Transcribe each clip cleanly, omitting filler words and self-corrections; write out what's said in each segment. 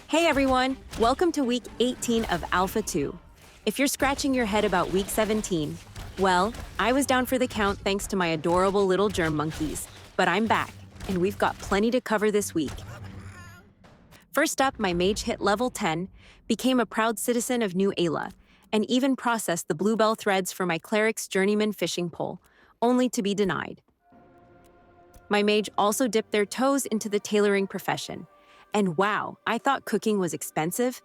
Hey everyone, welcome to week 18 of Alpha 2. If you're scratching your head about week 17, well, I was down for the count thanks to my adorable little germ monkeys, but I'm back, and we've got plenty to cover this week. First up, my mage hit level 10, became a proud citizen of New Ayla, and even processed the bluebell threads for my cleric's journeyman fishing pole, only to be denied. My mage also dipped their toes into the tailoring profession, and wow, I thought cooking was expensive.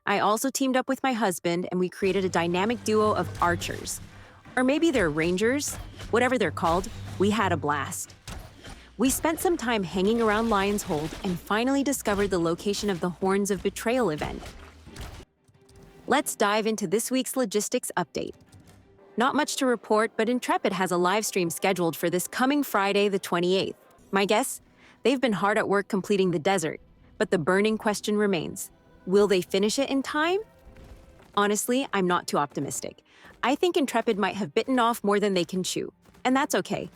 I also teamed up with my husband and we created a dynamic duo of archers. Or maybe they're rangers, whatever they're called, we had a blast. We spent some time hanging around Lion's Hold and finally discovered the location of the Horns of Betrayal event. Let's dive into this week's logistics update. Not much to report, but Intrepid has a live stream scheduled for this coming Friday, the 28th. My guess? They've been hard at work completing the desert, but the burning question remains. Will they finish it in time? Honestly, I'm not too optimistic. I think Intrepid might have bitten off more than they can chew, and that's okay.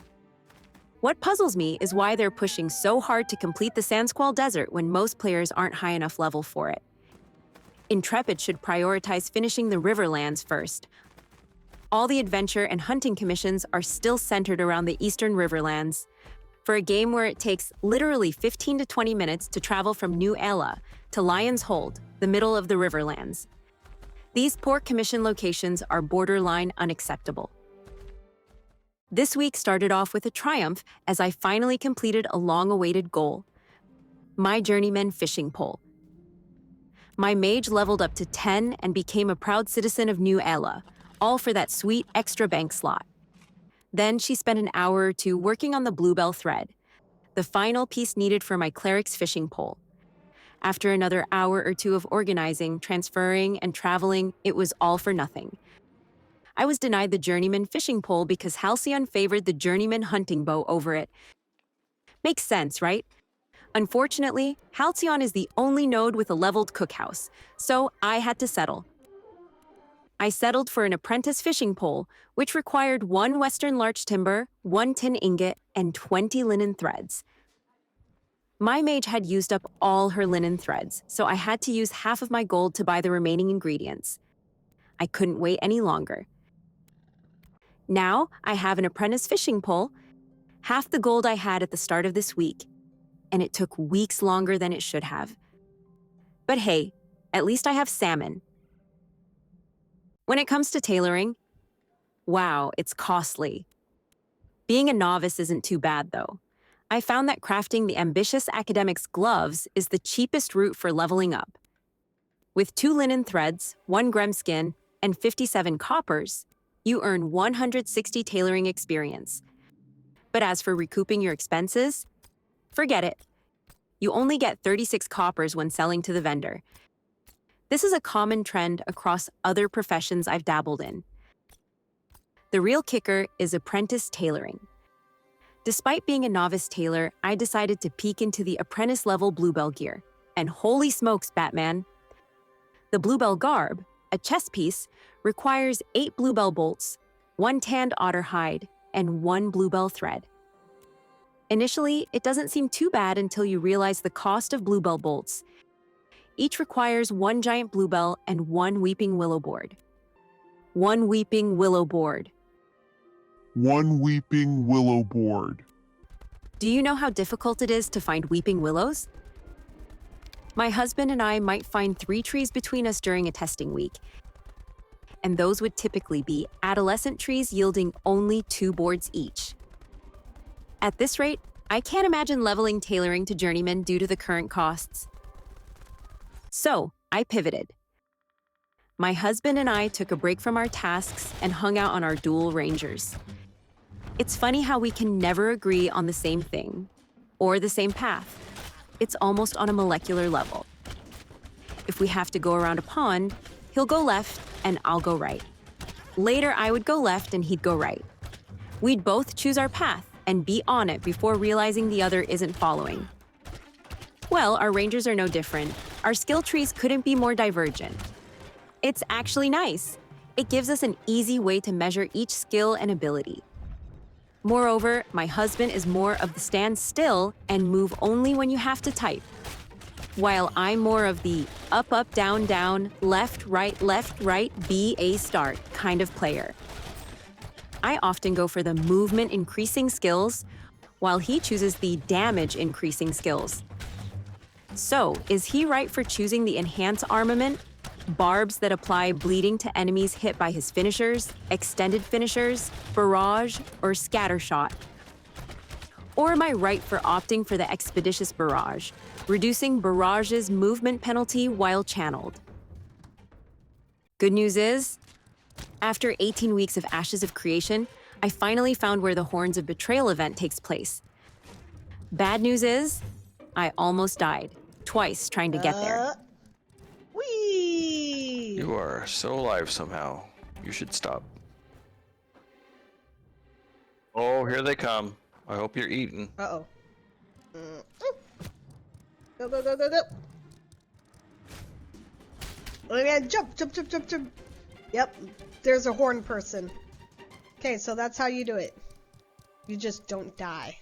What puzzles me is why they're pushing so hard to complete the Sandsquall Desert when most players aren't high enough level for it. Intrepid should prioritize finishing the Riverlands first. All the adventure and hunting commissions are still centered around the Eastern Riverlands. For a game where it takes literally 15 to 20 minutes to travel from New Ayla to Lion's Hold, the middle of the Riverlands. These poor commission locations are borderline unacceptable. This week started off with a triumph as I finally completed a long-awaited goal: my journeyman fishing pole. My mage leveled up to 10 and became a proud citizen of New Ayla, all for that sweet extra bank slot. Then she spent an hour or two working on the bluebell thread, the final piece needed for my cleric's fishing pole. After another hour or two of organizing, transferring, and traveling, it was all for nothing. I was denied the journeyman fishing pole because Halcyon favored the journeyman hunting bow over it. Makes sense, right? Unfortunately, Halcyon is the only node with a leveled cookhouse, so I had to settle. I settled for an apprentice fishing pole, which required 1 western larch timber, 1 tin ingot, and 20 linen threads. My mage had used up all her linen threads, so I had to use half of my gold to buy the remaining ingredients. I couldn't wait any longer. Now I have an apprentice fishing pole, half the gold I had at the start of this week, and it took weeks longer than it should have. But hey, at least I have salmon. When it comes to tailoring, wow, it's costly. Being a novice isn't too bad, though. I found that crafting the ambitious academic's gloves is the cheapest route for leveling up. With 2 linen threads, 1 grem skin, and 57 coppers, you earn 160 tailoring experience. But as for recouping your expenses, forget it. You only get 36 coppers when selling to the vendor. This is a common trend across other professions I've dabbled in. The real kicker is apprentice tailoring. Despite being a novice tailor, I decided to peek into the apprentice-level bluebell gear. And holy smokes, Batman! The bluebell garb, a chest piece, requires 8 bluebell bolts, 1 tanned otter hide, and 1 bluebell thread. Initially, it doesn't seem too bad until you realize the cost of bluebell bolts. Each requires 1 giant bluebell and 1 weeping willow board. 1 weeping willow board. 1 weeping willow board. Do you know how difficult it is to find weeping willows? My husband and I might find 3 trees between us during a testing week, and those would typically be adolescent trees yielding only 2 boards each. At this rate, I can't imagine leveling tailoring to journeyman due to the current costs. So, I pivoted. My husband and I took a break from our tasks and hung out on our dual rangers. It's funny how we can never agree on the same thing, or the same path. It's almost on a molecular level. If we have to go around a pond, he'll go left and I'll go right. Later, I would go left and he'd go right. We'd both choose our path and be on it before realizing the other isn't following. Well, our rangers are no different. Our skill trees couldn't be more divergent. It's actually nice. It gives us an easy way to measure each skill and ability. Moreover, my husband is more of the stand still and move only when you have to type. while I'm more of the up, up, down, down, left, right, B, A start kind of player. I often go for the movement increasing skills, while he chooses the damage increasing skills. So, is he right for choosing the enhance armament? Barbs that apply bleeding to enemies hit by his finishers, extended finishers, barrage, or scatter shot? Or am I right for opting for the expeditious barrage, reducing barrage's movement penalty while channeled? Good news is, after 18 weeks of Ashes of Creation, I finally found where the Horns of Betrayal event takes place. Bad news is, I almost died, twice trying to get there. Whee! You are so alive somehow. You should stop. Oh, here they come. I hope you're eating. Uh-oh. Go, go, go, go, go. Oh yeah, jump, jump, jump, jump, jump. Yep, there's a horn person. Okay, so that's how you do it. You just don't die.